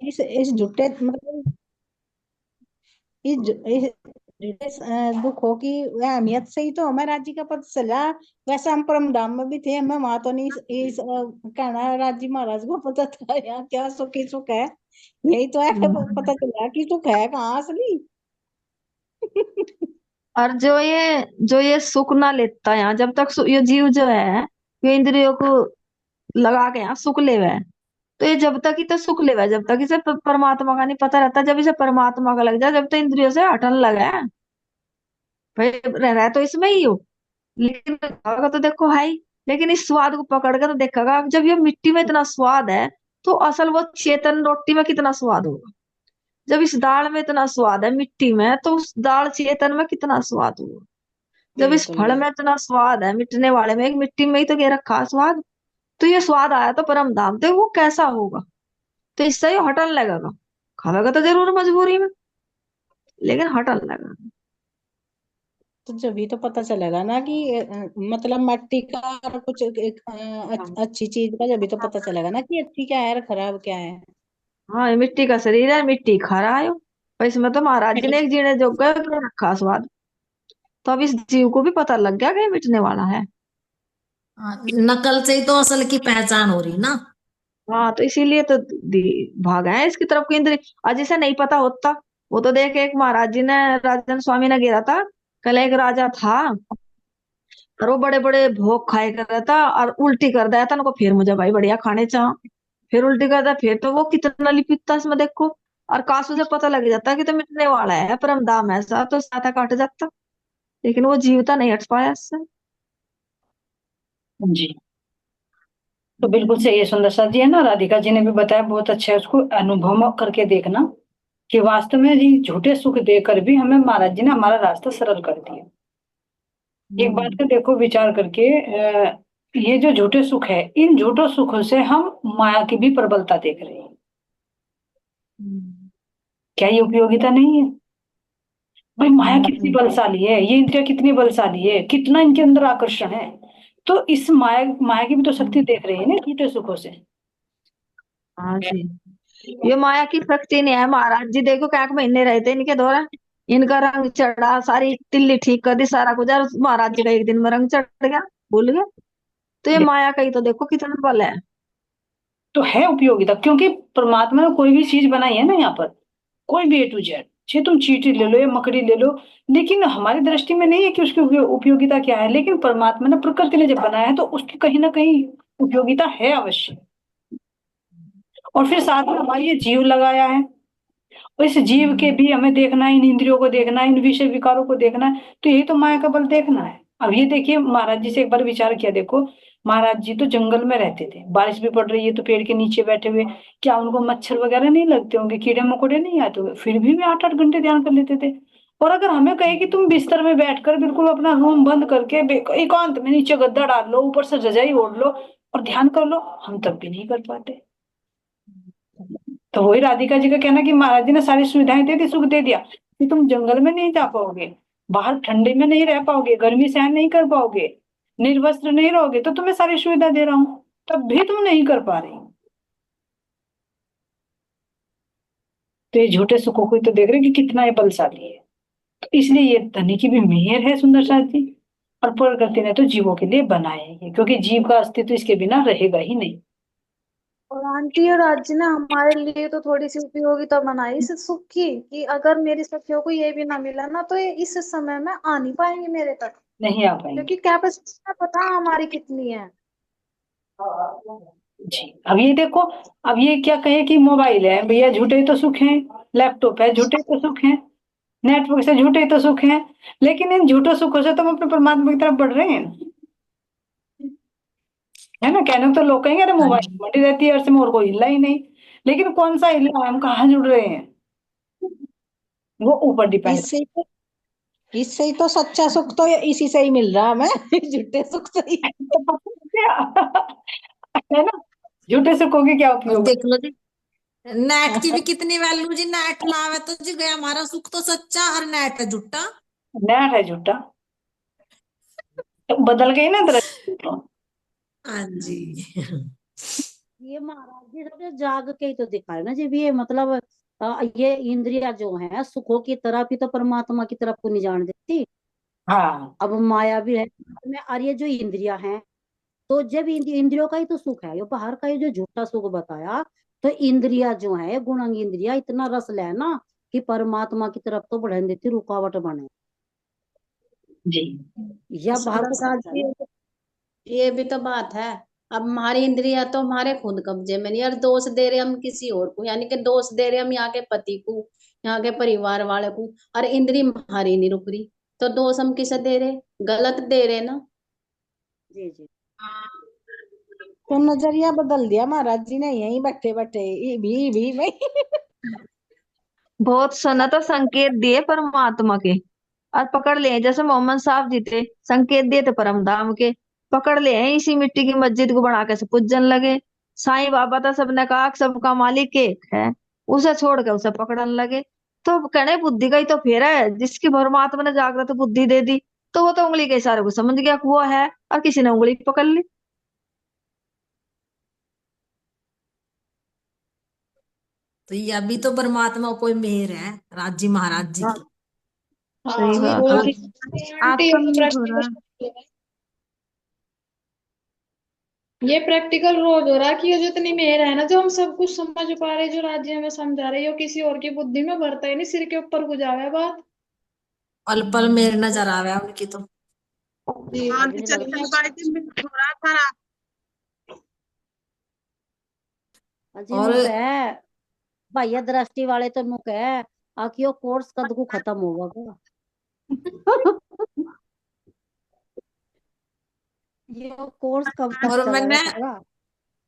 इस झूठे मतलब इस झूठे दुखों की अहमियत से ही तो हमें राज्य का पता चला। वैसे हम परम धाम में भी थे, हमें वहां तो नहीं कहना राज्य महाराज को पता था यहाँ क्या सुख ही सुख है। यही तो है, पता चला कि सुख है कहाँ असली। और जो ये सुख ना लेता है, जब तक ये जीव जो है, ये इंद्रियों को लगा के यहाँ सुख ले है। तो ये जब तक ही तो सुख ले है, जब तक इसे परमात्मा का नहीं पता रहता। जब इसे परमात्मा का लग जाए, जब तो इंद्रियों से हटने लगा है, भाई रह रहा है तो इसमें ही हो। लेकिन खाओगा तो देखो है ही। लेकिन इस स्वाद को पकड़ कर तो देखेगा, जब ये मिट्टी में इतना स्वाद है, तो असल वो चेतन रोटी में कितना स्वाद होगा। जब इस दाल में इतना स्वाद है मिट्टी में, तो उस दाल चेतन में कितना स्वाद होगा। जब इस बिल्कुल फल बिल्कुल। में इतना स्वाद है मिटने वाले में, एक मिट्टी में ही तो ये रखा है स्वाद। तो ये स्वाद आया तो परम धाम, तो वो कैसा होगा। तो इससे ही हटन लगेगा। खावेगा तो जरूर मजबूरी में, लेकिन हटन लगेगा। तो जब भी तो पता चलेगा ना कि मतलब मिट्टी का और कुछ अच्छी चीज का जब भी तो पता चलेगा ना कि अच्छी क्या है और खराब क्या है। हाँ, ये मिट्टी का शरीर है, मिट्टी खा रहा है। और इसमें तो महाराज जी ने एक जीने जोगा के रखा स्वाद। तो अब इस जीव को भी पता लग गया कि ये मिटने वाला है। हाँ, नकल से ही तो असल की पहचान हो रही ना। हाँ, तो इसीलिए तो भागा है इसकी तरफ केंद्र। आज इसे नहीं पता होता, वो तो देख एक महाराज जी ने, राजन स्वामी ने गिरा था। कल एक राजा था, और वो बड़े बड़े भोग खाए कर रहा था, और उल्टी कर दिया था उनको। फिर मुझे भाई बढ़िया खाने चाह, फिर उल्टी कर दिया। फिर तो वो कितना लिपिकता इसमें देखो। और कासू से पता लग जाता कि तो मिटने वाला है, परम दाम ऐसा, तो साथा काट जाता। लेकिन वो जीवता नहीं हट पाया इससे। जी। तो बिल्कुल सही है, सुंदर सा जी है ना, राधिका जी ने भी बताया बहुत अच्छा है। उसको अनुभव करके देखना कि वास्तव में जी झूठे सुख देकर भी हमें महाराज जी ने हमारा रास्ता सरल कर दिया। एक बात हम्म। का देखो विचार करके, ये जो झूठे सुख है, इन झूठों सुखों से हम माया की भी प्रबलता देख रहे हैं। हम्म। क्या ये उपयोगिता नहीं है? भाई माया कितनी हम्म। बलशाली है, ये इंद्रिया कितनी बलशाली है, कितना इनके अंदर आकर्षण है। तो इस माया माया की भी तो शक्ति देख रहे हैं ना झूठे सुखों से। हाँ जी। ये माया की शक्ति नहीं है। महाराज जी देखो क्या महीने रहे थे इनके द्वारा। इनका रंग चढ़ा, सारी तिल्ली ठीक कर दी, सारा कुछ। और महाराज जी का एक दिन में रंग चढ़ गया, भूल गए। तो ये माया का ही तो देखो कितना बल है। तो है उपयोगिता, क्योंकि परमात्मा ने कोई भी चीज बनाई है ना यहाँ पर, कोई भी ए टू जेड, चाहे तुम चींटी ले लो या मकड़ी ले लो, लेकिन हमारी दृष्टि में नहीं है कि उसकी उपयोगिता क्या है। लेकिन परमात्मा ने, प्रकृति ने जब बनाया है, तो उसकी कहीं ना कहीं उपयोगिता है अवश्य। और फिर साथ में हमारी ये जीव लगाया है, और इस जीव के हम्म। भी हमें देखना है, इन इंद्रियों को देखना है, इन विषय विकारों को देखना है। तो यही तो माया का बल देखना है। अब ये देखिए, महाराज जी से एक बार विचार किया देखो। महाराज जी तो जंगल में रहते थे, बारिश भी पड़ रही है तो पेड़ के नीचे बैठे हुए, क्या उनको मच्छर वगैरह नहीं लगते होंगे, कीड़े मकोड़े नहीं आते होंगे, फिर भी वे 8-8 घंटे ध्यान कर लेते थे। और अगर हमें कहे कि तुम बिस्तर में बैठकर बिल्कुल अपना रूम बंद करके एकांत में नीचे गद्दा डाल लो, ऊपर से रजाई ओढ़ लो और ध्यान कर लो, हम तब भी नहीं कर पाते। तो वही राधिका जी का कहना कि महाराज जी ने सारी सुविधाएं दे दी, सुख दे दिया, कि तुम जंगल में नहीं जा पाओगे, बाहर ठंडे में नहीं रह पाओगे, गर्मी सहन नहीं कर पाओगे, निर्वस्त्र नहीं रहोगे, तो तुम्हें सारी सुविधा दे रहा हूं, तब भी तुम नहीं कर पा रही। तो ये झूठे सुखों को ही तो देख रहे हैं कि कितना ये बलशाली है। तो इसलिए ये धनी की भी मेहर है सुंदर साथ जी। और प्रकृति ने तो जीवों के लिए बनाया है ये, क्योंकि जीव का अस्तित्व इसके बिना रहेगा ही नहीं। और आंटी और राज्य ने हमारे लिए तो थोड़ी सी उपयोगिता बनाई इस सुख की, कि अगर मेरी सखियों को ये भी ना मिला ना, तो ये इस समय में आ नहीं पाएंगे मेरे तक। नहीं आ पाएंगे। क्योंकि कैपेसिटी पता हमारी कितनी है। जी। अब ये देखो, अब ये क्या कहे कि मोबाइल है भैया, झूठे तो सुख है, लैपटॉप है झूठे तो सुख है, नेटवर्क से झूठे तो सुख है। लेकिन इन झूठों सुखों से तो हम अपने परमात्मा की तरफ बढ़ रहे हैं, है ना। कहने को तो लोग कहेंगे अरे हाँ मोबाइल जी। बटी रहती है अर्थ में और कोई हिला ही नहीं। लेकिन कौन सा हिला है, हम कहाँ जुड़ रहे हैं, वो ऊपर डिपेंड। इससे ही तो इससे ही तो सच्चा सुख तो इसी से ही मिल रहा है हमें। झूठे सुख से ही। है ना, झूठे सुखों के क्या अब उपयोग। देख लो जी, नेट की भी कितनी वैल्यू जी। नेट लावे तो जी गया हमारा सुख तो सच्चा, और नेट है झूठा। नेट है झूठा, तो बदल गई ना दृष्टि तो। हाँ जी। ये महाराज जी ने जाग के ही तो दिखाया ना जी भी ये मतलब ये इंद्रिया जो है सुखों की तरफ ही तो परमात्मा की तरफ को नहीं जान देती। हाँ अब माया भी है में, और ये जो इंद्रिया है तो जब इंद्रियों का ही तो सुख है, ये बाहर का ये जो झूठा सुख बताया, तो इंद्रिया जो है गुणांग इंद्रिया इतना रस ले ना कि परमात्मा की तरफ तो बढ़ने देती, रुकावट बने, जी। या बाहर को प्रसाद सच है जी, ना। ये भी तो बात है। अब हमारी इंद्रिया तो हमारे खुद कब्जे में नहीं, और दोष दे रहे हम किसी और को, यानी कि दोष दे रहे हम यहाँ के पति को, यहाँ के परिवार वाले को, और इंद्री हमारी नहीं रुक रही, तो दोष हम किसे दे रहे? गलत दे रहे ना। जी जी। तो नजरिया बदल दिया महाराज जी ने यहीं बैठे बैठे, भी नहीं। बहुत सुना तो संकेत दिए परमात्मा के और पकड़ लिए, जैसे मोहम्मद साहब जी थे, संकेत दिए थे परम धाम के, पकड़ लिए हैं इसी मिट्टी की मस्जिद को बना के से पूजन लगे। साईं बाबा था, सबने कहा कि सबका मालिक एक है, उसे छोड़ के उसे पकड़ने लगे। तो कहने बुद्धि का ही तो फेरा है, जिसकी परमात्मा ने जागृत बुद्धि दे दी तो वो तो उंगली के इशारे को समझ गया कि वो है, और किसी ने उंगली पकड़ ली। तो ये अभी तो परमात्मा को मेहर है राज जी महाराज जी हाँ की। सही हाँ बात वो है। भी आंटी, आपका भी हो रहा है। ये प्रैक्टिकल रोज हो रहा है कि ये जितनी मेहर है ना, जो हम सब कुछ समझ पा रहे, जो राज्य हमें समझा रहे, ये किसी और की बुद्धि में भरता ही नहीं, सिर के ऊपर गुजारा है बात। पल पल मेर नजर आ रहा है उनकी तो। जी अभी नहीं लगता अजी और नु कह भैया दृष्टि वाले तो नु कह आखिर वो कोर्स कद को खत्म होगा क्या? ये कोर्स कब तक और चलेगा मैंने सारा?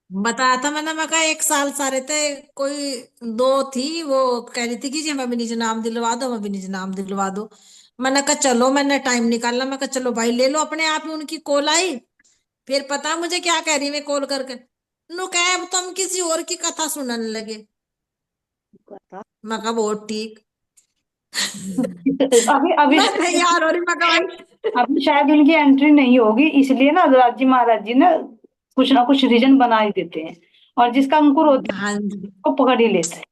बताया था, मैं कहा 1 साल सारे थे, कोई दो थी वो कह रही थी कि जी हमें भी निज नाम दिलवा दो, हमें भी निज नाम दिलवा दो। मैंने कहा चलो, मैंने टाइम निकाला, मैं कहा चलो भाई ले लो, अपने आप ही उनकी कॉल आई। फिर पता मुझे क्या कह रही, मैं कॉल करके नु कह अब तो हम किसी और की कथा सुनने लगे। कथा मैं कहा बहुत ठीक। अभी अभी मैं तैयार हो रही, मैं कहा भाई। अभी शायद उनकी एंट्री नहीं होगी, इसलिए ना राज्य महाराज जी ना कुछ रीजन बना ही देते हैं, और जिसका अंकुर होता है हाँ जी। वो पकड़ ही लेते हैं।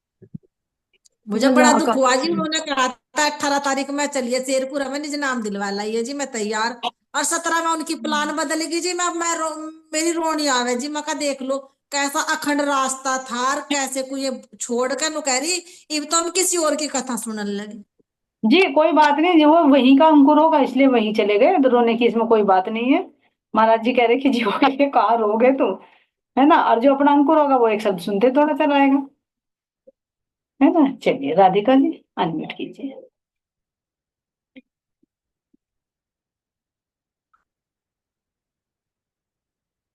मुझे बड़ा दुख हुआ जी, उन्होंने कहा था 18 तारीख में चलिए शेरपुर, हमें निज नाम दिलवा लाइए जी, मैं तैयार। और 17 में उनकी प्लान बदलेगी जी, मेरी रोनी आवे जी, मैं कहा देख लो कैसा अखंड रास्ता था, और कैसे को ये छोड़ कर नु कह रही अब तो हम किसी और की कथा सुनने लगे। जी कोई बात नहीं, जो वो वहीं का अंकुर होगा इसलिए वहीं चले गए, तो रोने की इसमें कोई बात नहीं है। महाराज जी कह रहे कि जी वो ये कहा रहोगे तुम, है ना, और जो अपना अंकुर होगा वो एक शब्द सुनते थोड़ा सा रहेगा, है ना। चलिए राधिका जी अनम्यूट कीजिए।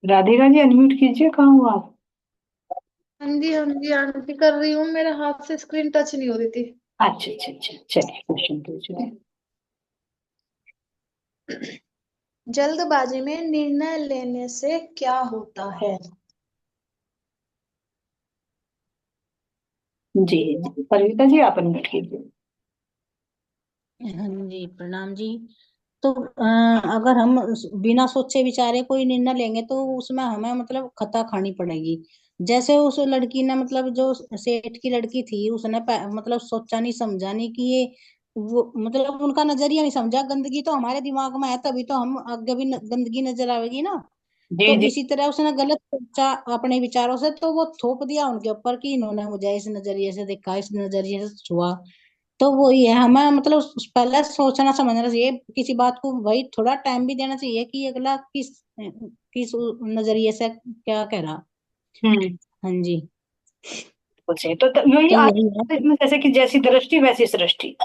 राधिका जी अनम्यूट कीजिए, कहाँ हो आप? हाँ जी आंटी कर रही हूँ, मेरे हाथ से स्क्रीन टच नहीं हो रही थी। अच्छा अच्छा अच्छा, चलिए क्वेश्चन पूछिए। जल्दबाजी में निर्णय लेने से क्या होता है? जी जी परिणीता जी आप अनम्यूट कीजिए। हाँ जी प्रणाम जी। तो अगर हम बिना सोचे विचारे कोई निर्णय लेंगे तो उसमें हमें मतलब खता खानी पड़ेगी। जैसे उस लड़की ने मतलब जो सेठ की लड़की थी उसने मतलब सोचा नहीं समझा नहीं कि ये वो मतलब उनका नजरिया नहीं समझा। गंदगी तो हमारे दिमाग में है तभी तो हम आगे भी गंदगी नजर आएगी ना। जी तो जी इसी तरह उसने गलत सोचा अपने विचारों से तो वो थोप दिया उनके ऊपर कि इन्होंने मुझे इस नजरिए से देखा, इस नजरिए से छुआ। तो वो ये हमें मतलब पहले सोचना समझना चाहिए किसी बात को, वही थोड़ा टाइम भी देना चाहिए कि अगला किस किस नजरिए से क्या कह रहा। हम्म हाँ जी। कुछ है तो यही तो आज यही है। इसमें, जैसे कि जैसी दृष्टि वैसी सृष्टि,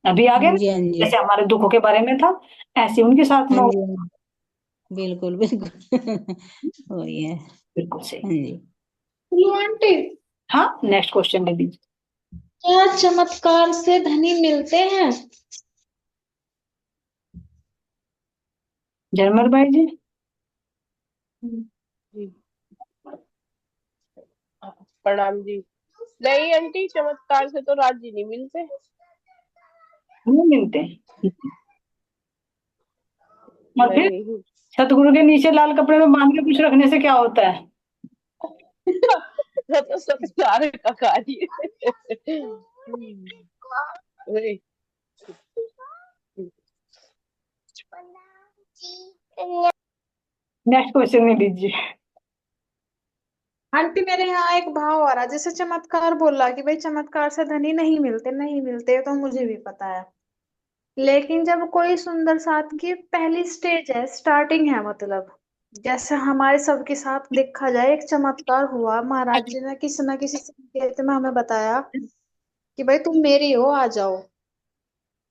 अभी आगे हाँ ना, जी हाँ जी। जैसे हमारे दुखों के बारे में था ऐसे उनके साथ में हाँ होगा। जी हाँ जी, बिल्कुल बिल्कुल। वही है। बिल्कुल सही। हाँ जी। हेलो आंटी, हाँ नेक्स्ट क्वेश्चन ले लीजिए। क्या चमत्कार से धनी मिलते हैं? जरमल भाई जी। जी प्रणाम जी। नहीं आंटी, चमत्कार से तो राज्य नहीं मिलते। नहीं मिलते हैं। और फिर नहीं। सतगुरु के नीचे लाल कपड़े में बांध के कुछ रखने से क्या होता है? वो तो संस्कार का कार्य वही। नेक्स्ट क्वेश्चन में दीजिए। आंटी मेरे यहाँ एक भाव आ रहा, जैसे चमत्कार बोला कि भाई चमत्कार से धनी नहीं मिलते, नहीं मिलते, तो मुझे भी पता है। लेकिन जब कोई सुंदर साथ की पहली स्टेज है, स्टार्टिंग है, मतलब जैसे हमारे सबके साथ देखा जाए एक चमत्कार हुआ, महाराज जी ने किसी न किसी संकेत में हमें बताया कि भाई तुम मेरी हो, आ जाओ।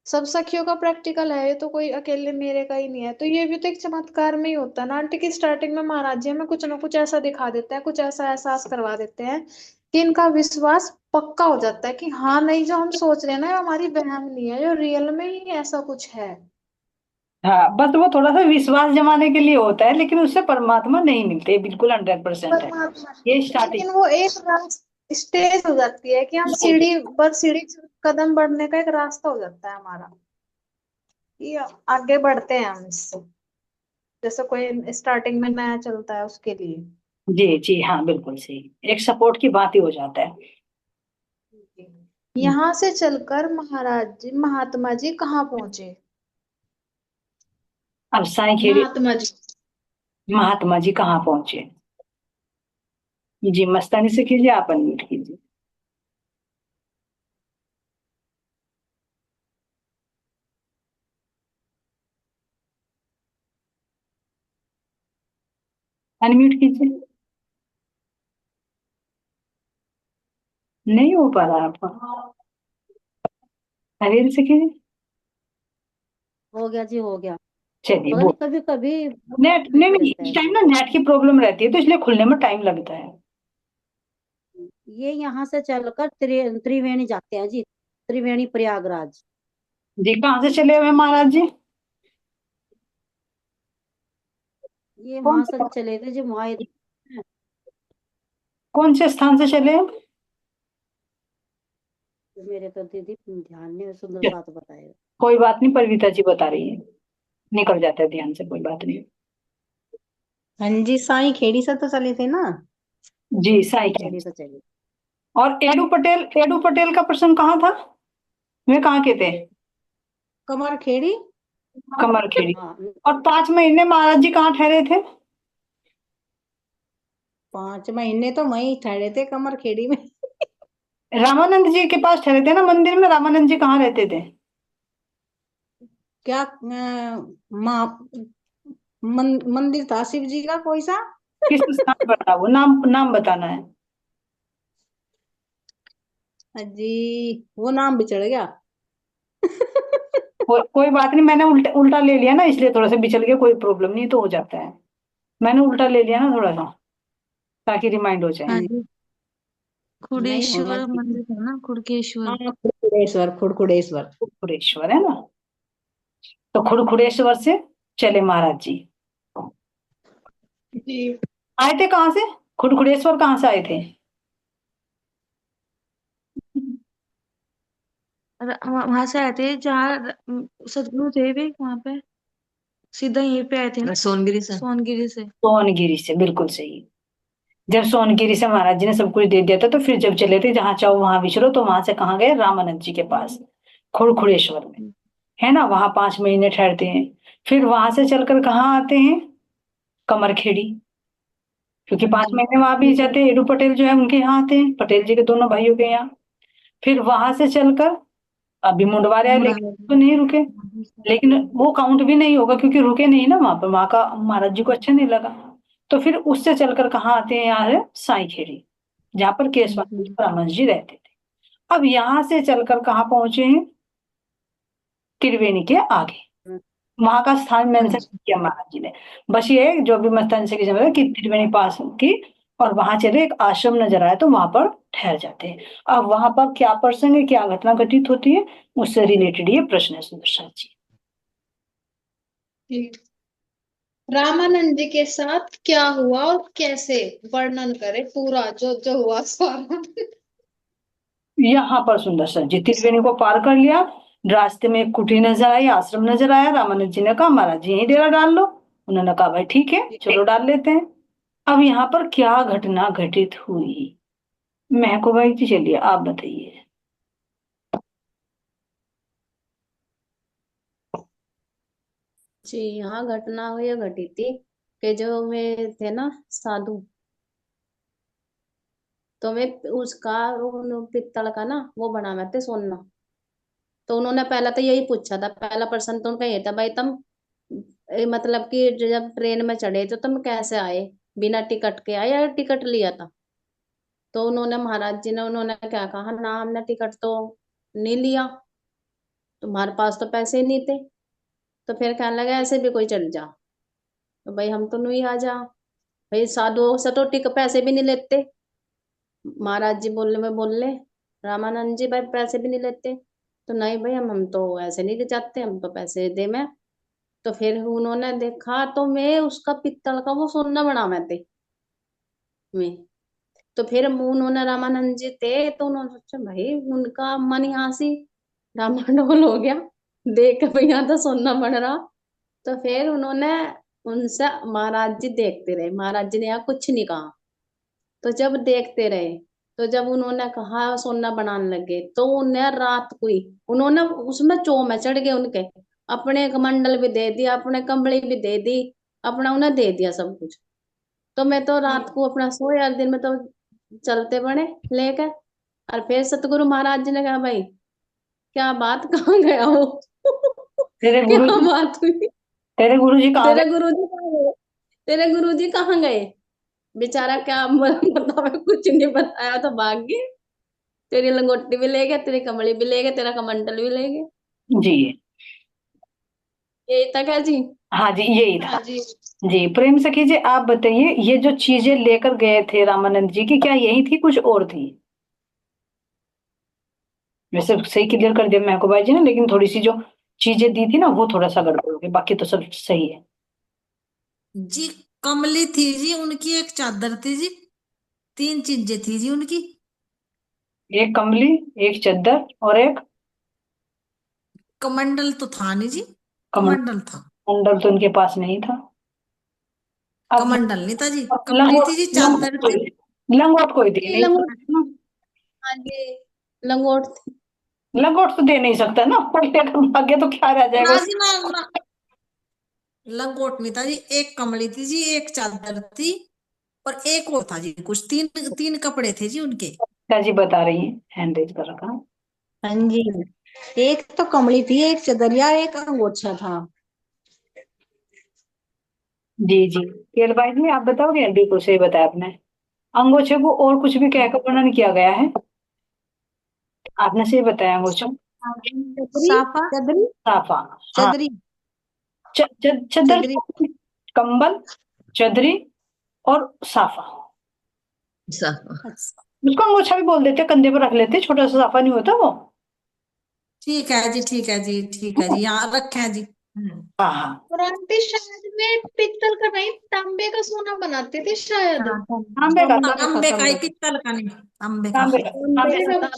सब सखियों का प्रैक्टिकल है ये, तो कोई अकेले मेरे का ही नहीं है, तो ये भी तो एक चमत्कार में ही होता है ना आंटी की। स्टार्टिंग में महाराज जी हमें कुछ ना कुछ ऐसा दिखा देते हैं, कुछ ऐसा एहसास करवा देते हैं कि इनका विश्वास पक्का हो जाता है कि हाँ नहीं, जो हम सोच रहे हैं ना ये हमारी वहम नहीं है, जो रियल में ही ऐसा कुछ है। हाँ, बस वो थोड़ा सा विश्वास जमाने के लिए होता है, लेकिन उससे परमात्मा नहीं मिलते, बिल्कुल 100% है। परमात्मा ये नहीं, स्टार्टिंग लेकिन वो एक स्टेज हो जाती है कि हम सीढ़ी पर सीढ़ी कदम बढ़ने का एक रास्ता हो जाता है हमारा, कि आगे बढ़ते हैं हम इससे। जैसे कोई स्टार्टिंग में नया चलता है उसके लिए। जी जी हाँ, बिल्कुल सही, एक सपोर्ट की बात ही हो जाता है। यहाँ से चलकर महाराज जी, महात्मा जी कहाँ पहुंचे? अब साईं खेड़ी महात्मा जी महात्मा जी कहाँ पहुंचे? जी मस्तानी से कीजिए, आप अनम्यूट कीजिए। अनम्यूट कीजिए, नहीं हो पा रहा आपका। हवेली से कीजिए। हो गया जी, हो गया। चलिए पता वो नहीं कभी कभी नेट नहीं नहीं, रहता इस है टाइम जी। ना नेट की प्रॉब्लम रहती है, तो इसलिए खुलने में टाइम लगता है। ये यहाँ से चलकर त्रिवेणी जाते हैं जी, त्रिवेणी प्रयागराज। जी कहाँ से चले हुए महाराज जी? ये कौन वहां से से चले थे जो वहां कौन से स्थान से चले? मेरे तो दीदी ध्यान नहीं, सुंदर चल, साथ बताएगा। कोई बात नहीं, परवीता जी बता रही है, निकल जाता है ध्यान से, कोई बात नहीं। हाँ जी, साईं खेड़ी से तो चले थे ना। जी साई साई खेड़ी। खेड़ी से चले। और एडू पटेल का प्रश्न कहाँ था? वे कहाँ के थे? कमर खेड़ी। कमर खेड़ी। हाँ, और 5 महीने महाराज जी कहाँ ठहरे थे? 5 महीने तो वहीं ठहरे थे कमर खेड़ी में। रामानंद जी के पास ठहरे थे ना मंदिर में। रामानंद जी कहाँ रहते थे? क्या मंदिर था शिव जी का कोई सा। किस स्थान पर था वो? नाम नाम बताना है। जी वो नाम बिछड़ गया। कोई बात नहीं, मैंने उल्टा उल्टा ले लिया ना, इसलिए थोड़ा सा बिचल गया, कोई प्रॉब्लम नहीं, तो हो जाता है। मैंने उल्टा ले लिया ना थोड़ा सा, ताकि रिमाइंड हो जाए। हाँ जी, नहीं होना खुड़ेश्वर चाहिए। मंदिर है ना, खुड़केश्वर। हाँ खुड़कुड़ेश्वर खुड़कुड़ेश्वर। खुड़ेश्वर है ना, तो खुड़ेश्वर से चले महाराज जी। जी आए थे कहाँ से? खुड़ेश्वर कहाँ से आए थे? वहां से आए थे जहाँ सदगुरु थे वे, वहां पे सीधा यहीं पे आए थे ना, सोनगिरी से। सोनगिरी से। सोनगिरी से, बिल्कुल सही। जब सोनगिरी से महाराज जी ने सब कुछ दे दिया था, तो फिर जब चले थे जहां चाहो वहां विचरो, तो वहां से कहाँ गए? रामानंद जी के पास, खुड़ेश्वर में, है ना। वहां 5 महीने ठहरते हैं। फिर वहां से चलकर कहाँ आते हैं? कमरखेड़ी, क्योंकि 5 महीने वहां भी जाते हैं। एडू पटेल जो है उनके यहाँ आते हैं, पटेल जी के दोनों भाइयों के यहाँ। फिर वहां से चलकर अभी मुंडवारे आए, लेकिन तो नहीं रुके। लेकिन वो काउंट भी नहीं होगा, क्योंकि रुके नहीं ना वहां पर, वहां का महाराज जी को अच्छा नहीं लगा। तो फिर उससे चलकर कहाँ आते हैं? यहाँ है साई खेड़ी, जहाँ पर केशवानंद परमहंस जी रहते थे। अब यहाँ से चलकर कहाँ पहुंचे हैं? त्रिवेणी के आगे। वहां का स्थान मेंशन किया महाराज जी ने। बस ये है, जो भी मस्तान से की जगह है कि त्रिवेणी पास की, और वहां चले एक आश्रम नजर आया, तो वहां पर ठहर जाते हैं। अब वहां पर क्या प्रसंग है, क्या घटना घटित होती है, उससे रिलेटेड ये प्रश्न है सुदर्शन जी। रामानंद जी के साथ क्या हुआ और कैसे, वर्णन करे पूरा जो जो हुआ सारा। यहाँ पर सुदर्शन जी त्रिवेणी को पार कर लिया, रास्ते में एक कुटी नजर आई, आश्रम नजर आया। रामानंद जी ने कहा महाराज जी यही डेरा डाल लो। उन्होंने कहा भाई ठीक है, चलो डाल लेते हैं। अब यहाँ पर क्या घटना घटित हुई, महकोबाई जी चलिए आप बताइए। जी, यहाँ घटना ये घटी थी कि जो वे थे ना साधु, तो वे उसका पित्तल का ना वो बनावे थे सोना। तो उन्होंने पहला तो यही पूछा था, पहला प्रश्न तो उनका ये था, भाई तुम मतलब कि जब ट्रेन में चढ़े तो तुम कैसे आए, बिना टिकट के आए या टिकट लिया था? तो उन्होंने महाराज जी ने उन्होंने क्या कहा, ना हमने टिकट तो नहीं लिया, तुम्हारे पास तो पैसे नहीं थे। तो फिर कहने लगा ऐसे भी कोई चल जा, तो भाई हम तो नहीं आ जा, भाई साधुओं से तो टिक पैसे भी नहीं लेते। महाराज जी बोले में बोले, रामानंद जी भाई पैसे भी नहीं लेते। तो नहीं भाई हम तो ऐसे नहीं ले जाते, हम तो पैसे दे मैं। तो फिर उन्होंने देखा तो मैं उसका पित्तल का वो सोना बनावे थे मैं। तो फिर उन्होंने रामानंद जी थे तो उन्होंने सोचा भाई उनका मन यहाँ से डामाडोल हो गया, देख के भाई यहाँ तो सोना बन रहा। तो फिर उन्होंने उनसे, महाराज जी देखते रहे, महाराज जी ने यहाँ कुछ नहीं कहा। तो जब देखते रहे, तो जब उन्होंने कहा सोना बनाने लगे, तो उन्हें रात को ही उन्होंने उसमें चौ में चढ़ गए उनके, अपने कमंडल भी दे दिया, अपने कंबली भी दे दी, अपना उन्हें दे दिया सब कुछ। तो मैं तो रात को अपना सोया, दिन में तो चलते बने लेकर। और फिर सतगुरु महाराज जी ने कहा भाई क्या बात, कहाँ गया वो तेरे क्या गुरु जी, बात हुई, तेरे गुरु जी कहाँ तेरे गए? गुरुजी कहाँ गए, तेरे गुरुजी कहाँ गए? बेचारा क्या बताया, कुछ नहीं बताया तो भाग गए। तेरी लंगोटी भी ले गए, तेरी कमली भी ले गए, तेरा कमंडल भी ले गए। जी यही था क्या जी? हाँ जी, यही था। हाँ जी। जी प्रेम सखी जी आप बताइए, ये जो चीजें लेकर गए थे रामानंद जी की, क्या यही थी कुछ और थी? वैसे सही क्लियर कर दिया महकोबाई जी ने, लेकिन थोड़ी सी जो चीजें दी थी ना वो थोड़ा सा गड़बड़ हो गई, बाकी तो सब सही है। जी कमली थी जी उनकी, एक चादर थी जी, 3 चीजें थी जी उनकी। एक कमली, एक चद्दर और एक कमंडल तो था नहीं जी, कमंडल। कमंडल था, तो उनके पास नहीं था। अब कमंडल नहीं था जी, अब कमली थी जी, चादर थी। लंगोट कोई दे ये नहीं लंगोट, सकता। हाँ जी, लंगोट थी। लंगोट तो दे नहीं सकता ना, कोई लेकर भागे तो क्या रह जाएगा ना उसके जी ना, लंगोट नहीं था जी, एक कमली थी जी, एक चादर थी, और एक और था जी, कुछ 3 कपड़े थे जी उनके। पास। जी बता रही है, हैंड रेज कर रखा। हाँ जी, एक तो कमली थी, एक चदरिया, एक अंगोछा था। जी जी केरबाइज में आप बताओगे, बिल्कुल सही बताया आपने। अंगोछे को और कुछ भी कहकर वर्णन किया गया है, आपने सही बताया अंगोछा। चदरी, साफा, चदरी, साफा। हाँ, चदरी, चद्दर, चदरी। कंबल, चदरी और साफा। अच्छा, उसको अंगोछा भी बोल देते, कंधे पर रख लेते, छोटा सा साफा नहीं होता वो। ठीक है जी, ठीक है जी, ठीक है जी, यहाँ रखे हैं जी। हाँ हाँ। और आंटी शायद वे पित्तल का नहीं, तांबे का सोना बनाते थे शायद। हाँ, तांबे का, तांबे का ही, पित्तल का नहीं, तांबे का। तांबे का, तांबे तांबे का। का।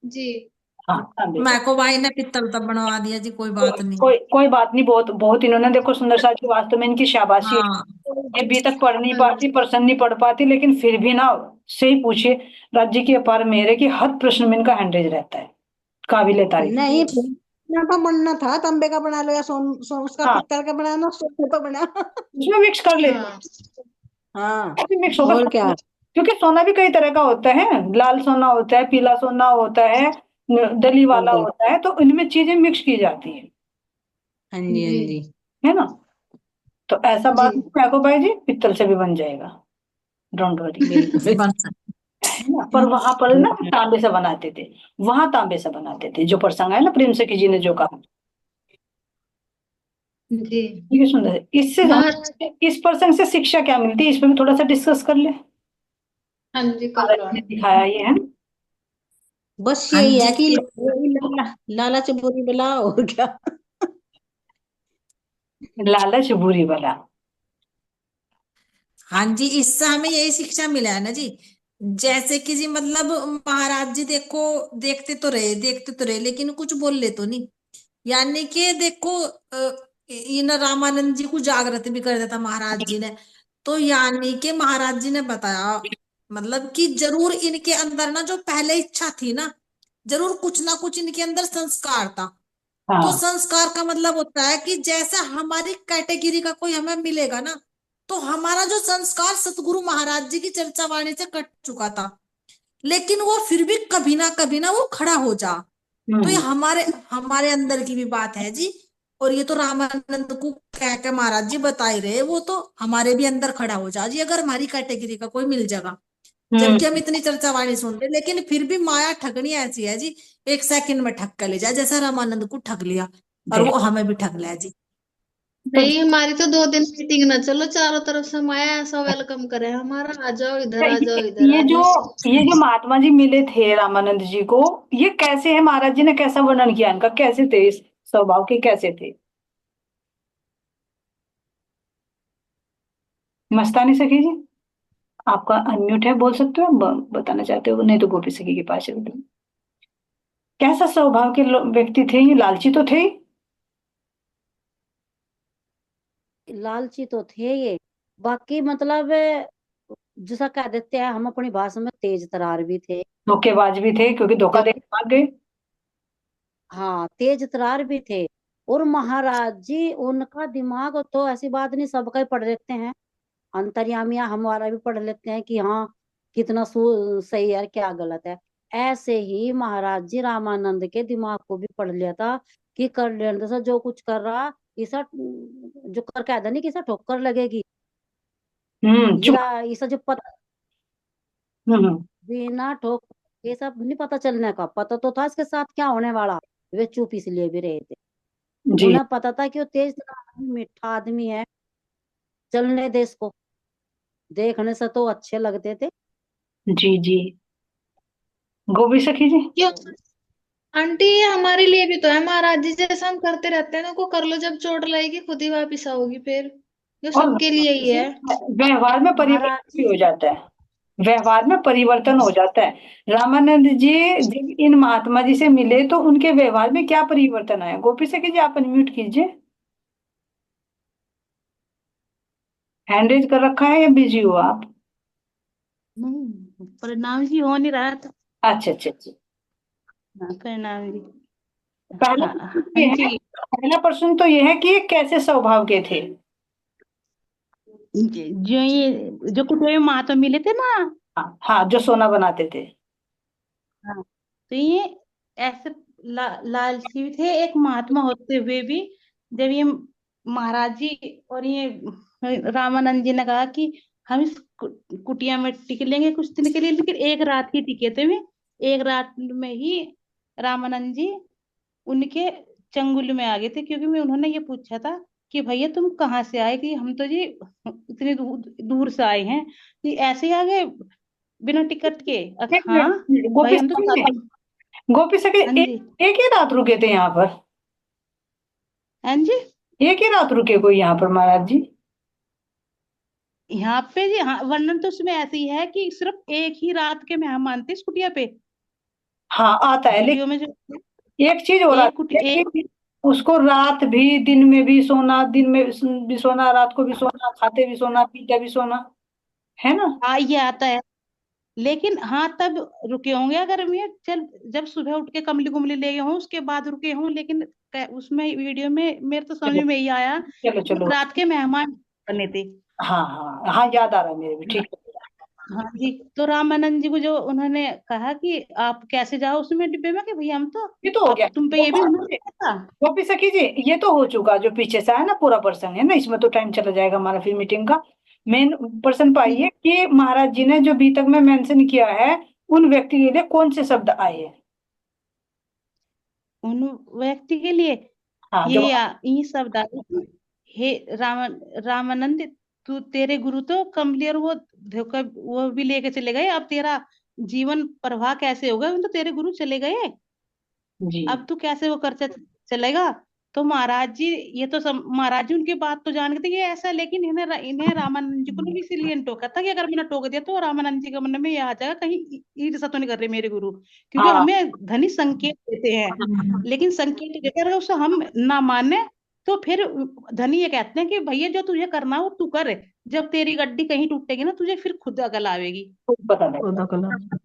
जी। हाँ तांबे का। मैको भाई ने पित्तल तब बनवा दिया जी, कोई बात नहीं। कोई बात नहीं, बहुत बहुत इन्होंने देखो सुंदर साज की, वास्तव में इनकी शाबाशी है। हाँ ये अभी तक पढ़ नहीं हाँ पाती, प्रश्न नहीं पढ़ पाती, लेकिन फिर भी ना सही पूछिए, राज्य की अपार मेहर है कि हर प्रश्न में इनका हैंडरेज रहता है, काबिले तारीफ। नहीं ना तो बनना था, तांबे का बना लो या उसका हाँ, पित्तल का बनाना, सोने का बना। उसमें मिक्स कर लेते हाँ हाँ, हैं, मिक्स होगा और क्या। क्योंकि सोना भी कई तरह का होता है, लाल सोना होता है, पीला सोना होता है, दली वाला हाँ होता है, तो इनमें चीजें मिक्स की जाती है जी, हाँ जी। जी। है ना। तो ऐसा जी। बात नहीं है, को भाई जी पित्तल से भी बन जाएगा, डोंट वरी। बिल्कुल। बन सकता। है ना, पर वहां पर ना तांबे से बनाते थे, वहां तांबे से बनाते थे, जो प्रसंग है ना प्रेम सखी जी ने जो कहा, जी। ये सुंदर है। इससे हम महाराज। इस प्रसंग से शिक्षा क्या मिलती है, इस पे भी थोड़ा सा डिस्कस कर ले। हाँ जी कर लो। ने दिखाया ये है। बस हाँ यही जी, है कि लालच बुरी बला, और क्या। लालच बुरी बला। हाँ जी, इससे हमें यही शिक्षा मिला है ना जी, जैसे कि जी मतलब महाराज जी देखो, देखते तो रहे, लेकिन कुछ बोल ले तो नहीं। यानी कि देखो इन रामानंद जी को जागृत भी कर दिया था महाराज जी ने, तो यानी कि महाराज जी ने बताया मतलब कि जरूर इनके अंदर ना जो पहले इच्छा थी ना, जरूर कुछ ना कुछ इनके अंदर संस्कार था। तो हाँ। संस्कार का मतलब होता है कि जैसा हमारी कैटेगरी का कोई हमें मिलेगा ना, तो हमारा जो संस्कार सतगुरु महाराज जी की चर्चा वाणी से कट चुका था, लेकिन वो फिर भी कभी ना वो खड़ा हो जा। तो ये हमारे हमारे अंदर की भी बात है जी। और ये तो रामानंद को कह के महाराज जी बता ही रहे, वो तो हमारे भी अंदर खड़ा हो जा जी, अगर हमारी कैटेगरी का कोई मिल जाएगा। जबकि हम इतनी चर्चा वाणी सुन रहे, लेकिन फिर भी माया ठगनी ऐसी है जी, एक सेकंड में ठग कर ले जाए, जैसा रामानंद को ठग लिया और वो हमें भी ठग लिया जी। नहीं, हमारी तो 2 दिन मीटिंग ना चलो, चारों तरफ से माया ऐसा वेलकम करे हमारा, आ जाओ इधर, आ जाओ इधर, ये आ जो जाओ। ये जो महात्मा जी मिले थे रामानंद जी को, ये कैसे है, महाराज जी ने कैसा वर्णन किया इनका, कैसे थे, इस स्वभाव के कैसे थे? मस्तानी सखी जी, आपका अनम्यूट है, बोल सकते हो, बताना चाहते हो, नहीं तो गोपी सखी के पास चलते हैं। कैसा स्वभाव के व्यक्ति थे ये, लालची तो थे ही? लालची तो थे ये, बाकी मतलब जैसा कह देते हैं हम अपनी भाषा में, तेज तरार भी थे। धोखेबाज भी थे, क्योंकि धोखा दे जब के भाग गए। हाँ, तेज तरार भी थे। और महाराज जी उनका दिमाग तो ऐसी बात नहीं, सबका ही पढ़ लेते हैं, अंतर्यामिया हमारा भी पढ़ लेते हैं कि हाँ कितना सही है क्या गलत है। ऐसे ही महाराज जी रामानंद के दिमाग को भी पढ़ लिया था कि कर लेने से जो कुछ कर रहा, ऐसा जो कर कहता नहीं कि ऐसा ठोकर लगेगी। चुप। ऐसा जो पता हम्म। बिना ठोक, ये सब नहीं पता चलने का, पता तो था इसके साथ क्या होने वाला। वे चुप इसलिए भी रहे थे, जी उन्हें पता था कि वो तेज आदमी, मीठा आदमी है, चलने दे इसको, देखने से तो अच्छे लगते थे। जी जी। गोपी सखी जी। क्यों आंटी, ये हमारे लिए भी तो है, महाराज जी जैसा हम करते रहते हैं ना, को कर लो, जब चोट लगेगी खुद ही वापिस आओगी, फिर ये और सबके लिए ही है। व्यवहार में महाराज परिवर्तन भी हो जाता है, व्यवहार में परिवर्तन हो जाता है। रामानंद जी जब इन महात्मा जी से मिले तो उनके व्यवहार में क्या परिवर्तन आया? गोपी सखी जी, आप अनम्यूट कीजिए, हैंड रेज कर रखा है या बिजी हो आप? नहीं, परिणाम जी हो नहीं रहा था। अच्छा अच्छा अच्छा। हाँ, परिणाम जी। पहला हाँ प्रश्न हाँ ये है, जी। पहला प्रश्न तो ये है कि ये कैसे स्वभाव के थे? जो ये जो कुटुंब महात्मा मिले थे ना, हाँ हाँ, जो सोना बनाते थे। हाँ, तो ये ऐसे लालची भी थे, एक महात्मा होते हुए भी। जब ये महाराज जी और ये रामानंद जी ने कहा कि हम इस कुटिया में टिक लेंगे कुछ दिन के लिए, लेकिन एक रात ही टिके थे वे। एक रात में ही रामानंद जी उनके चंगुल में आ गए थे, क्योंकि मैं उन्होंने ये पूछा था कि भैया तुम कहाँ से आए, कि हम तो जी इतनी दूर से आए हैं, कि ऐसे ही आ गए बिना टिकट के। एक हाँ मिनट, भाई, गोपी हम तो सखी जी, साथ। गोपी सखी, हाँ जी। एक ही रात रुके थे यहाँ पर? हाँ जी। एक ही रात रुके कोई यहाँ पर महाराज जी? यहाँ पे जी, हाँ, वर्णन तो उसमें ऐसे ही है कि सिर्फ एक ही रात के मेहमान थे इस कुटिया पे। हाँ आता है, वीडियो में लेकिन जो एक चीज हो रहा एक कुटी है एक कि उसको रात भी, दिन में भी सोना, दिन में भी सोना, रात को भी सोना, खाते भी सोना, पीते भी सोना, है ना? हाँ ये आता है, लेकिन हाँ तब रुके होंगे, अगर मैं चल जब सुबह उठ के कमली कुमली ले गए हों उसके बाद रुके हों, लेकिन उसमें वीडियो में मेरे तो समझ चलो में ही आया चलो कि चलो। रात के मेहमान बने थे। हाँ हाँ हाँ, याद आ रहा है मेरे भी, ठीक है। हाँ जी। तो रामानंद जी को जो उन्होंने कहा कि आप कैसे जाओ उसमें डिब्बे में, कि भैया हम तो, ये तो हो गया। अब तुम पे ये भी हुनर है था। गोपी सखी जी, ये तो हो चुका, जो पीछे से है ना पूरा प्रसंग है ना, इसमें तो टाइम चला जाएगा हमारा फिर मीटिंग का। मेन प्रश्न पाइए कि महाराज जी ने जो अभी तक में मेंशन किया है, उन व्यक्ति के लिए कौन से शब्द आए हैं? उन व्यक्ति के लिए हाँ जो, ये शब्द आए कि हे रामानंद, तू तेरे गुरु तो कमली और वो धोखा वो भी लेके चले गए, अब तेरा जीवन प्रवाह कैसे होगा, उन तो तेरे गुरु चले गए, जी अब तू कैसे वो खर्चा चलेगा। तो महाराज जी, ये तो महाराज जी उनकी बात तो जान गए थे ये ऐसा, लेकिन इन्हें रामानंद जी को भी इसीलिए टोका था कि अगर मैंने टोक दिया तो रामानंद जी के मन में ये आ जाएगा कहीं ईर्ष्या तो नहीं कर रहे मेरे गुरु, क्योंकि हाँ हमें धनी संकेत देते हैं, लेकिन संकेत देकर अगर उसे हम ना माने तो फिर धनी ये कहते हैं कि भैया जो तुझे करना हो तू कर, जब तेरी गड्डी कहीं टूटेगी ना तुझे फिर खुद अकल आवेगी। खुद पता खुदा लगेगा। कलम।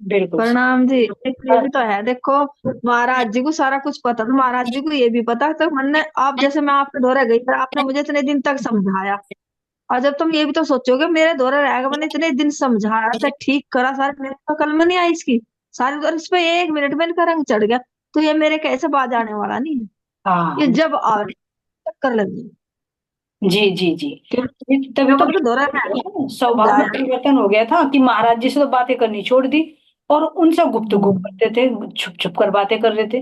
बिल्कुल। प्रणाम जी। एक ये भी तो है, देखो महाराज जी को सारा कुछ पता था, महाराज जी को ये भी पता था मैंने, आप जैसे मैं आपके दौरे गई फिर आपने मुझे इतने दिन तक समझाया, और जब तुम ये भी तो सोचोगे मेरे दौरे रहेगा, मैंने इतने दिन समझाया था, ठीक करा सारे, मेरे तो कल में नहीं आई इसकी सारी, और इस पे 1 मिनट में इनका रंग चढ़ गया, तो ये मेरे कैसे बाज आने वाला नहीं है, ये हाँ जब आ चक्कर लगी जी जी जी। कि तभी मैं तो आपके दौरे में स्वभाव में समझाया। परिवर्तन हो गया था कि महाराज जी से तो बातें करनी छोड़ दी और उनसे गुफ्तगू करते थे, छुप छुप कर बातें कर रहे थे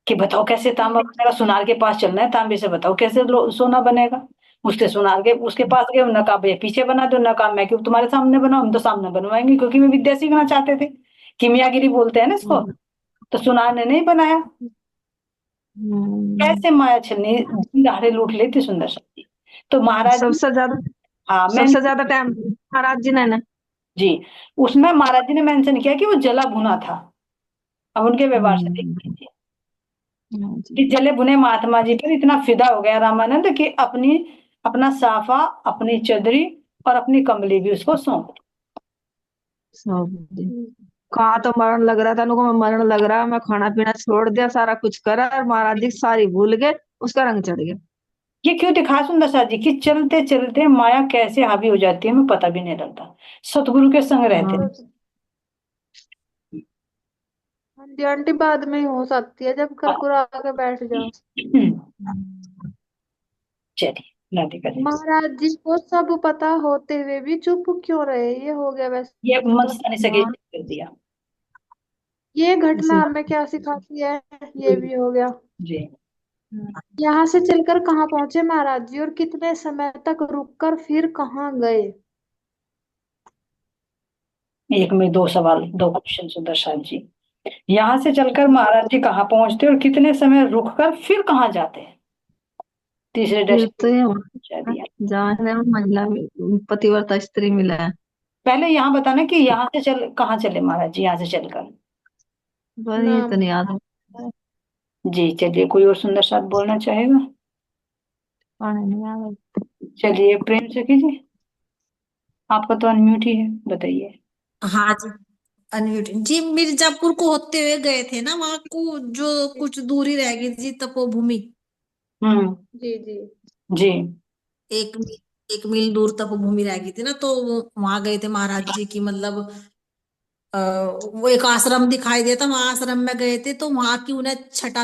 कि बताओ कैसे तांबा बनेगा, सुनार के पास चलना है, तांबे से बताओ कैसे सोना बनेगा। उसके सुनार के उसके पास गए, उन्होंने कहा भैया पीछे बना दो, उन्होंने कहा मैं क्यों तुम्हारे सामने बनाऊं, हम तो सामने बनवाएंगे, क्योंकि वे विद्या सीखना चाहते थे, किमियागिरी बोलते हैं ना इसको। तो सुनार ने नहीं बनाया। कैसे माया छलनी दिन दहाड़े लूट लेती सुंदर शक्ति। तो महाराज जी, सबसे ज्यादा हाँ मैं सबसे ज्यादा टाइम महाराज जी ने ना। जी, उसमें महाराज जी ने मेंशन किया कि वो जला भुना था। अब उनके व्यवहार से देख लीजिए कि जले भुने महात्मा जी पर इतना फिदा हो गया रामानंद कि अपना साफा, अपनी चदरी और अपनी कमली भी उसको सौंप दी। कहा तो मरण लग रहा था उनको, मैं मरण लग रहा है, मैं खाना पीना छोड़ दिया, सारा कुछ करा, और महाराज जी सारी भूल गए, उसका रंग चढ़ गया। ये क्यों दिखा सुंदर सा जी कि चलते चलते माया कैसे हावी हो जाती है, हमें पता भी नहीं लगता, सतगुरु के संग रहते हाँ। हैं। हाँ जी आंटी, बाद में ही हो सकती है जब कुरकुरा के बैठ जाओ। चलिए राधे राधे। महाराज जी को सब पता होते हुए भी चुप क्यों रहे, ये हो गया वैसे ये तो। मस्तानी से हाँ, कर दिया ये घटना इसी हमें क्या सिखाती है, ये भी हो गया। जी। यहाँ से चलकर कहाँ पहुंचे महाराज जी, और कितने समय तक रुककर फिर कहाँ गए। एक में दो सवाल, दो क्वेश्चन सुदर्शन जी। यहाँ से चलकर महाराज जी कहाँ पहुंचते और कितने समय रुककर फिर कहाँ जाते हैं, तीसरे फिर तो ये डेस्टिनेशन पहुंचा दिया। जहाँ है महिला पतिव्रता स्त्री मिला है, पहले यहाँ बताना कि यहाँ से चल कहाँ चले महाराज जी, यहाँ से चलकर। पर ये तो नाम नहीं याद जी चलिए, कोई और सुंदर साथ बोलना चाहेगा? नहीं याद। चलिए प्रेम से कीजिए, आपका तो अनम्यूट ही है, बताइए। हाँ जी, अनम्यूट जी। मिर्जापुर को होते हुए गए थे ना, वहां को जो कुछ दूरी रह गई थी तपोभूमि, हम्म। जी जी। जी 1 मील दूर तपोभूमि रह गई थी ना, तो वहां गए थे महाराज जी की, मतलब वो एक आश्रम दिखाई देता, वहां आश्रम में गए थे, तो वहां की उन्हें छटा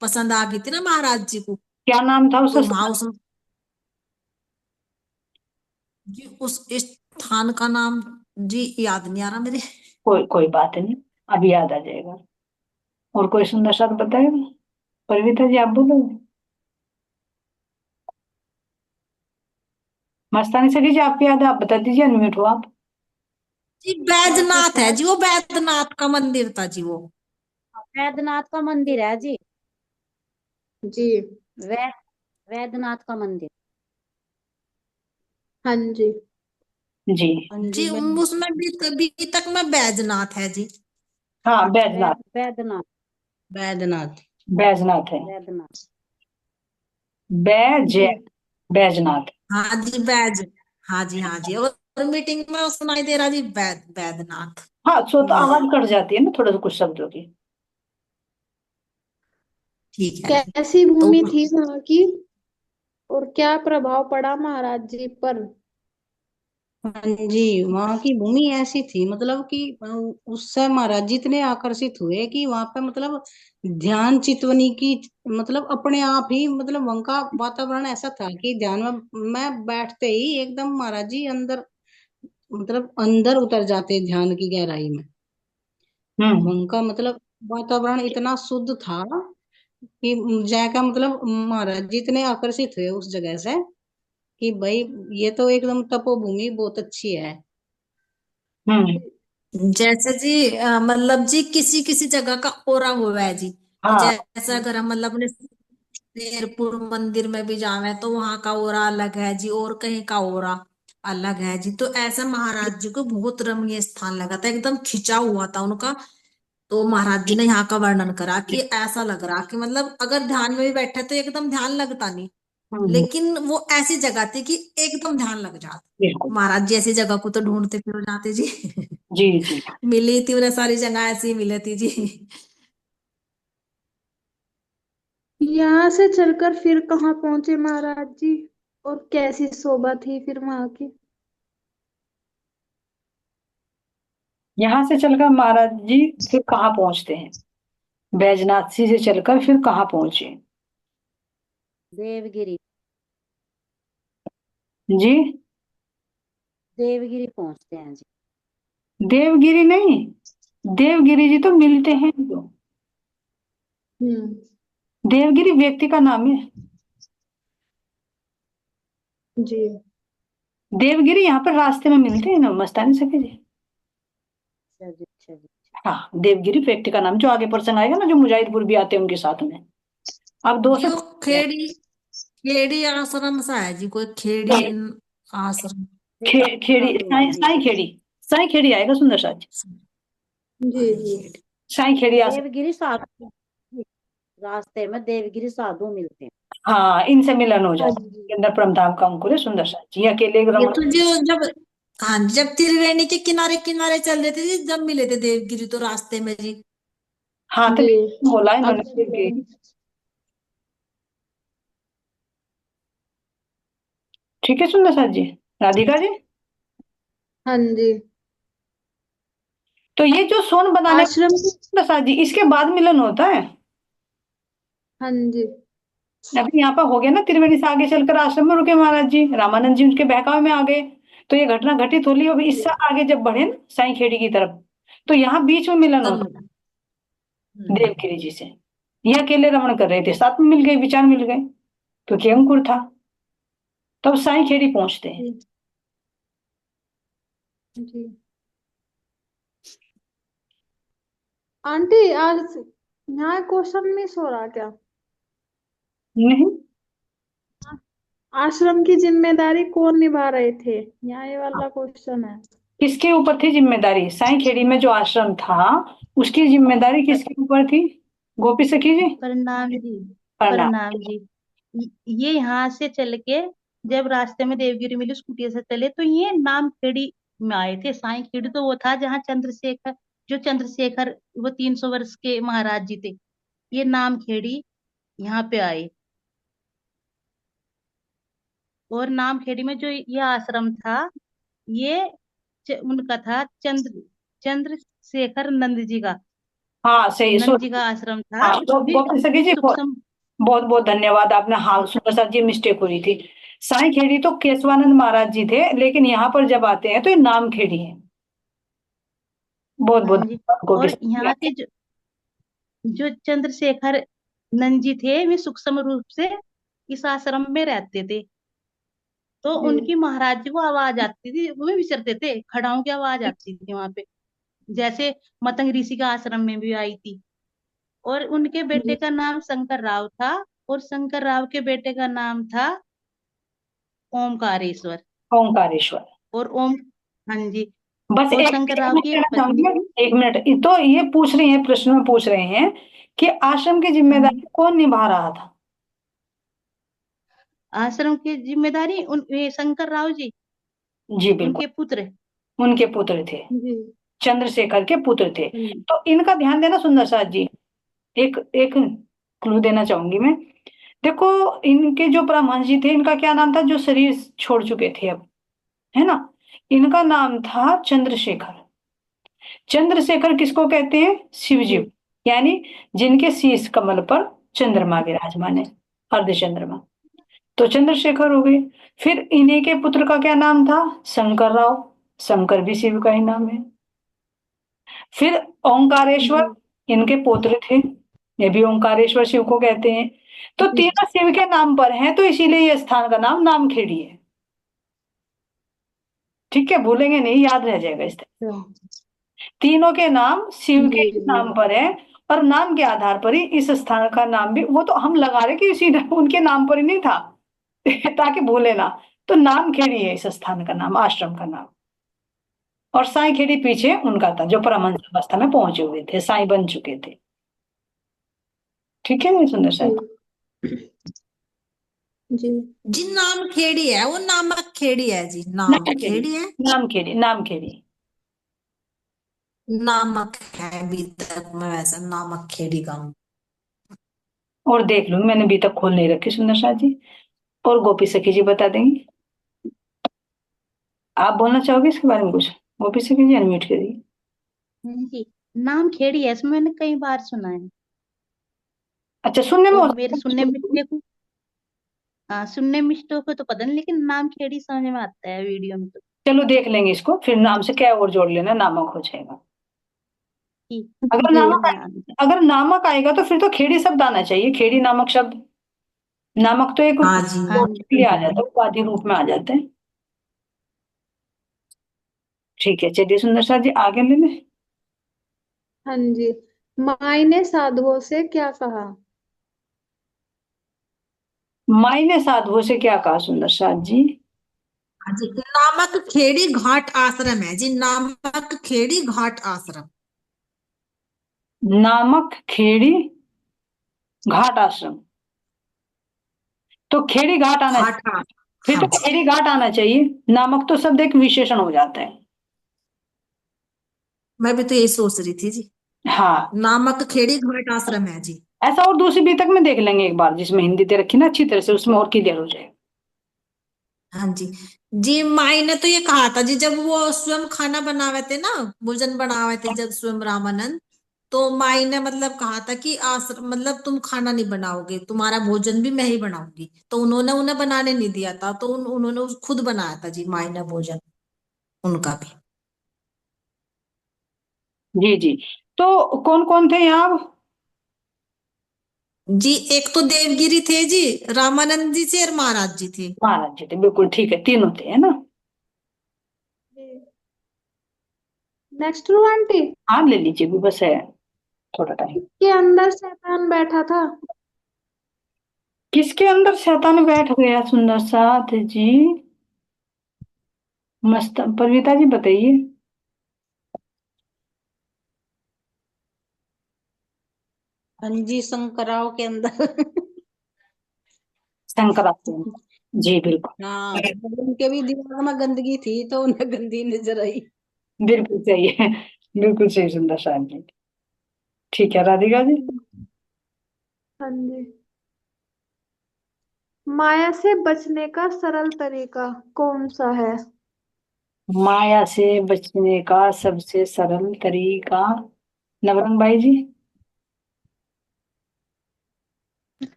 पसंद आ गई थी ना महाराज जी को। क्या नाम था तो उसका? वहां उस जी उस स्थान का नाम जी याद नहीं आ रहा मेरे। कोई कोई बात नहीं, अभी याद आ जाएगा। और कोई सुंदर साथ बताएगा? परविता जी आप बोलोगे? मस्तानी से कीजिए, आपको याद है आप बता दीजिए, अनम्यूट हो आप। जी बैजनाथ है जी, वो बैजनाथ का मंदिर था जी वो। वैद्यनाथ का मंदिर है जी। जी वैद वैद्यनाथ का मंदिर। हाँ जी। जी हाँ जी जी उसमें भी तक में बैजनाथ है जी। हाँ बैजनाथ। वैद्यनाथ वैद्यनाथ। बैजनाथ है, वैद्यनाथ। बैज बैजनाथ। हाँ जी बैज, हाँ जी हाँ जी। और मीटिंग में सुनाई दे रहा जी बैद्यनाथ। हाँ सो तो आवाज कट जाती है ना थोड़ा सा कुछ शब्दों की। ठीक है जी। कैसी तो भूमि थी वहां की, और क्या प्रभाव पड़ा महाराज जी पर। हाँ जी, वहां की भूमि ऐसी थी मतलब कि उससे महाराज जी इतने आकर्षित हुए कि वहां पे मतलब ध्यान चितवनी की, मतलब अपने आप ही मतलब वहां का वातावरण ऐसा था कि ध्यान में मैं बैठते ही एकदम महाराज जी अंदर मतलब अंदर उतर जाते ध्यान की गहराई में। हम्म। वहां का मतलब वातावरण इतना शुद्ध था कि जय मतलब महाराज जी इतने आकर्षित हुए उस जगह से कि भाई ये तो एकदम तपोभूमि बहुत अच्छी है। हम्म। जैसे जी मतलब जी किसी किसी जगह का ओरा हुआ है जी। हाँ जैसे अगर हम मतलब अपने शेरपुर मंदिर में भी जावे तो वहां का ओरा अलग है जी, और कहीं का ओरा अलग है जी। तो ऐसा महाराज जी को बहुत रमणीय स्थान लगा था, एकदम खिंचा हुआ था उनका, तो महाराज जी ने यहाँ का वर्णन करा कि ऐसा लग रहा कि मतलब अगर ध्यान में भी बैठे तो एकदम ध्यान लगता नहीं, लेकिन वो ऐसी जगह थी कि एकदम ध्यान लग जाता। बिल्कुल। महाराज जी ऐसी जगह को तो ढूंढते फिर जाते जी। जी जी। मिली थी उन्हें सारी जगह ऐसी मिली थी जी। यहाँ से चलकर फिर कहाँ पहुंचे महाराज जी, और कैसी शोभा थी फिर वहां की? यहाँ से चलकर महाराज जी फिर कहाँ पहुंचते हैं? बैजनाथसी से चलकर फिर कहाँ पहुंचे? देवगिरी। जी। देवगिरी पहुंचते हैं जी। देवगिरी नहीं, देवगिरी जी तो मिलते हैं जो। देवगिरी व्यक्ति का नाम है। जी। देवगिरी यहाँ पर रास्ते में मिलते हैं ना, मस्तानी सके जी। अच्छा जी, अच्छा जी। हाँ, देवगिरी व्यक्ति का नाम, जो आगे पर्सन आएगा ना, जो मुजाहिदपुर भी आते हैं उनके साथ में। अब दो से जो खेड़ी खेड़ी आश्रम सा है जी, कोई खेड़ी आश्रम। खेड़ी, साई खेड़ी, साई खेड़ी आएगा सुंदर साथ। जी जी। साई खेड़ी आश्रम। देवगिरी साधु, रास्ते में देवगिरी साधु मिलते हैं। हाँ, इनसे मिलन हो जाता है। के अंदर परमधाम का अंकुर है सुंदर साथ जी। अकेले ये तो जो जब, हाँ जब त्रिवेणी के किनारे किनारे चल रहे थे जी, जब मिले थे देवगिरी तो रास्ते में जी। हाँ, तो बोला इन्होंने अब कि ठीक है सुंदर साथ जी। राधिका जी, हाँ जी। तो ये जो सोन बनाने आश्रम की, सुंदर साथ जी, इसके बाद मिलन होता है। हाँ जी। अभी यहाँ पर हो गया ना, त्रिवेणी से आगे चलकर आश्रम में रुके महाराज जी, रामानंद जी उनके बहकावे में आ गए, तो ये घटना घटित हो ली। अभी इससे आगे जब बढ़े ना साई खेड़ी की तरफ, तो यहाँ बीच में मिलन होता है देवगिरी जी से। ये अकेले रमण कर रहे थे, साथ में मिल गए, विचार मिल गए, क्योंकि अंकुर था। तब साई खेड़ी पहुंचते हैं। जी। आंटी आज यहाँ क्वेश्चन मिस हो रहा क्या? नहीं, आश्रम की जिम्मेदारी कौन निभा रहे थे, यहाँ ये वाला क्वेश्चन है। किसके ऊपर थी जिम्मेदारी? साई खेड़ी में जो आश्रम था उसकी जिम्मेदारी किसके ऊपर थी? गोपी सखी जी। प्रणाम जी। प्रणाम। प्रणाम जी। ये यहाँ से चल के जब रास्ते में देवगिरी मिली, उस कुटिया से चले तो ये नामखेड़ी में आए थे। साई खेड़ी तो वो था जहाँ चंद्रशेखर, जो चंद्रशेखर वो 300 वर्ष के महाराज जी थे, ये नामखेड़ी यहाँ पे आए। और नामखेड़ी में जो ये आश्रम था, ये उनका था, चंद्रशेखर नंद जी का, हाँ सही, नंद जी का आश्रम था। हाँ, गोपी सखी जी सूक्ष्म। बहुत बहुत धन्यवाद आपने। हाँ सुंदर साथ जी, मिस्टेक हो रही थी। साई खेड़ी तो केशवानंद महाराज जी थे, लेकिन यहाँ पर जब आते हैं तो ये नाम खेड़ी है। बहुत बहुत हाँ जी। धन्यवाद गोपी और सखी यहाँ जी। के जो चंद्रशेखर नंद जी थे, वे सूक्ष्म रूप से इस आश्रम में रहते थे। तो उनकी महाराज जी को आवाज आती थी, वो भी विचरते थे, खड़ाओं की आवाज आती थी वहां पे, जैसे मतंग ऋषि का आश्रम में भी आई थी। और उनके बेटे का नाम शंकर राव था, और शंकर राव के बेटे का नाम था ओमकारेश्वर। ओंकारेश्वर। और ओम, हाँ जी। बस और एक शंकर एक राव मिनट की एक कहना चाहूंगी पत्नी। मैं, एक मिनट। तो ये पूछ रही है, प्रश्न में पूछ रहे हैं कि आश्रम की जिम्मेदारी कौन निभा रहा था? आश्रम की जिम्मेदारी ये शंकर राव जी, जी बिल्कुल, उनके पुत्र। उनके पुत्र थे, जी। चंद्रशेखर के पुत्र थे। तो इनका ध्यान देना सुंदर साथ जी। एक एक क्लू देना चाहूंगी मैं। देखो, इनके जो परमहंस जी थे, इनका क्या नाम था, जो शरीर छोड़ चुके थे अब, है ना? इनका नाम था चंद्रशेखर। चंद्रशेखर किसको कहते हैं? शिव जी, यानी जिनके शीश कमल पर चंद्रमा विराजमान है, अर्ध चंद्रमा। तो चंद्रशेखर हो गए। फिर इन्हीं के पुत्र का क्या नाम था? शंकर राव। शंकर भी शिव का ही नाम है। फिर ओंकारेश्वर, इनके पौत्र थे, ये भी ओंकारेश्वर शिव को कहते हैं। तो तीनों शिव के नाम पर हैं, तो इसीलिए ये स्थान का नाम नामखेड़ी है। ठीक है, भूलेंगे नहीं, याद रह जाएगा इस तरह। तीनों के नाम शिव के ही नाम पर है, और नाम के आधार पर ही इस स्थान का नाम भी, वो तो हम लगा रहे कि सीधा उनके नाम पर ही नहीं था ताकि भूले ना। तो नामखेड़ी है इस स्थान का नाम, आश्रम का नाम। और साई खेड़ी पीछे उनका था, जो परमहंस अवस्था में पहुंचे हुए थे, साई बन चुके थे। ठीक है ना सुंदर साहब? जी जी नाम खेड़ी है, वो नामक खेड़ी है जी, नाम नाम खेड़ी, खेड़ी है, नाम खेड़ी, नाम खेड़ी। नामक है अभी तक मैं वैसा नामक खेड़ी का हूँ। और देख लूंगी, मैंने अभी तक खोल नहीं रखी सुंदर साहब जी। और गोपी सखी जी बता देंगे। आप बोलना चाहोगे इसके बारे में कुछ? गोपी सखी जी अनम्यूट करिए। जी, नाम खेड़ी है, इसमें मैंने कई बार सुना है। अच्छा, सुनने में और हो मेरे सुनने में देखो, हाँ सुनने में तो को तो पता नहीं, लेकिन नाम खेड़ी समझ में आता है वीडियो में तो। चलो देख लेंगे इसको, फिर नाम से क्या और जोड़ लेना, नामक हो जाएगा। ठीक अगर जी नामक अगर नामक आएगा तो फिर तो खेड़ी शब्द आना चाहिए, खेड़ी नामक शब्द। नामक तो एक हाँ जी। हाँ के लिए आ जाता है, उपाधि रूप में आ जाते हैं। ठीक है, चलिए सुंदर साहब जी आगे ले लें। हाँ जी। माई ने साधुओं से क्या कहा? माई ने साधुओं से क्या कहा सुंदर साहब जी? हाँ जी, नामक खेड़ी घाट आश्रम है जी, नामक खेड़ी घाट आश्रम। नामक खेड़ी घाट आश्रम, तो खेड़ी घाट आना, घाट आश्रम, फिर हाँ तो जी। खेड़ी घाट आना चाहिए। नामक तो शब्द एक विशेषण हो जाता है। मैं भी तो यही सोच रही थी जी, हाँ, नामक खेड़ी घाट आश्रम है जी। ऐसा और दूसरी भी तक में देख लेंगे एक बार, जिसमें हिंदी दे रखी ना अच्छी तरह से, उसमें और क्लियर हो जाए। हाँ जी। जी माई ने तो ये कहा था जी, जब वो स्वयं खाना बनावे थे ना, भोजन बनावे थे जब स्वयं रामानंद, तो माई ने मतलब कहा था कि आश्रम मतलब तुम खाना नहीं बनाओगे, तुम्हारा भोजन भी मैं ही बनाऊंगी, तो उन्होंने उन्हें बनाने नहीं दिया था, तो उन्होंने खुद बनाया था जी माई ने भोजन उनका भी। जी जी। तो कौन कौन थे यहाँ? जी एक तो देवगिरी थे जी, रामानंद जी थे और महाराज जी थे। महाराज जी थे, बिल्कुल ठीक है, तीनों थे, है ना? Next row aunty. हाँ ले लीजिए, भी बस है थोड़ा टाइम। के अंदर शैतान बैठा था? किसके अंदर शैतान बैठ गया सुंदर साथ जी? मस्त परविता जी बताइए। हाँ जी, शंकराव के अंदर। शंकराचार्य जी, बिल्कुल। हाँ, उनके भी दिमाग में गंदगी थी तो उन्हें गंदी नजर आई। बिल्कुल सही है, बिल्कुल सही सुंदर साहब जी। ठीक है राधिका जी। हाँ जी। माया से बचने का सरल तरीका कौन सा है? माया से बचने का सबसे सरल तरीका, नवरंग भाई जी।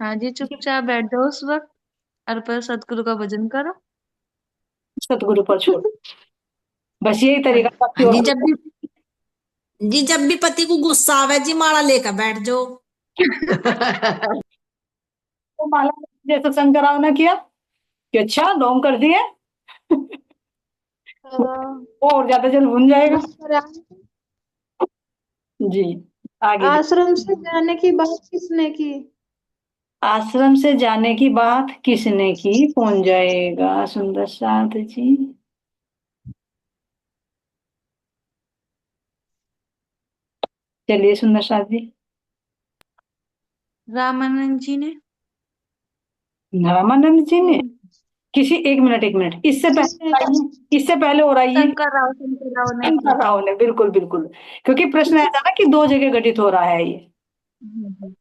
हाँ जी, चुपचाप बैठ जाओ उस वक्त और पर सतगुरु का भजन करो। सतगुरु पर छोड़, बस यही हाँ तरीका, बाकी हाँ और जी, कोई। जब भी पति को गुस्सा आवे जी, माला लेकर बैठ जाओ। तो माला जैसा शंकराव ने किया कि अच्छा ढोंग कर दिए, हाँ। वो और ज्यादा जल भुन जाएगा। दूसरा, जी आगे जी। आश्रम से जाने की बात किसने की? आश्रम से जाने की बात किसने की, कौन जाएगा सुंदर साथ जी? चलिए सुंदर साथ जी। रामानंद जी ने। रामानंद जी ने। किसी, एक मिनट एक मिनट, इससे किसने? पहले आइए, इससे पहले और आइए। शंकर राव ने की। शंकर राव ने, बिल्कुल बिल्कुल। क्योंकि प्रश्न ऐसा ना कि दो जगह घटित हो रहा है ये। हम्म,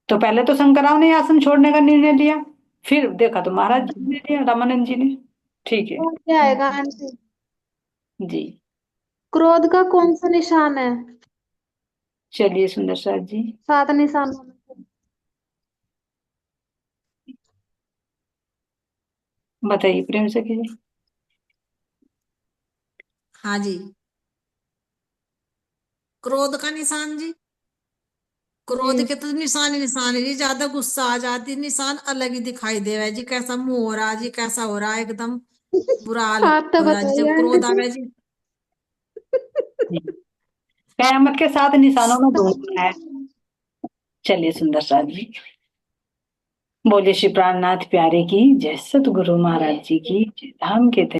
तो पहले तो शंकर राव ने आश्रम छोड़ने का निर्णय लिया, फिर देखा तो महाराज जी हम्म, ने लिया, रामानंद जी ने। ठीक है और क्या आएगा हम्म। आंटी? जी। क्रोध का कौन सा निशान है? चलिए सुंदर साथ जी। 7 निशानों में से। बताइए प्रेम से कीजिए। हाँ जी, क्रोध का निशान जी, क्रोध जी। के तो निशान ही निशान है जी, ज्यादा गुस्सा आ जाती निशान अलग ही दिखाई दे रहा है जी, कैसा मुंह हो रहा है जी, कैसा हो रहा है, एकदम बुरा हाल आप तो हो रहा है जी बताइए जब आंटी क्रोध जी। आवे जी। जी। कयामत के साथ निशानों में ढूंढना है। चलिए सुंदर साथ जी। बोले श्री प्राणनाथ प्यारे की जय, सतगुरु महाराज जी की जय, धाम के